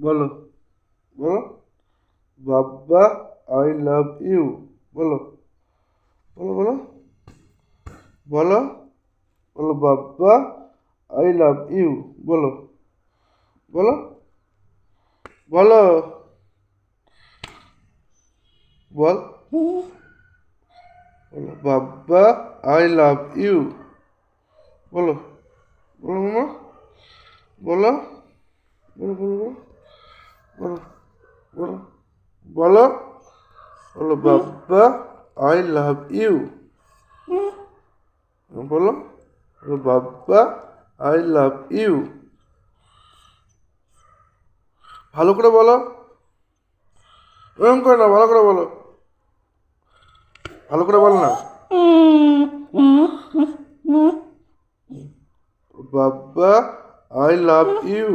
বলো বলো বাবা আই লাভ ইউ বলো বলো বলো বলো বলো বাবা আই লাভ ইউ বলো বলো বলো বল বলো বাবা আই লাভ ইউ বলো বলো মামা বলো বলো বলো বলো বলো বলো বলো বাবা আই লাভ ইউ বলো বলো বাবা আই লাভ ইউ ভালো করে বলো ওরকম করে না ভালো করে বলো ভালো করে বলো না বাবা আই লাভ ইউ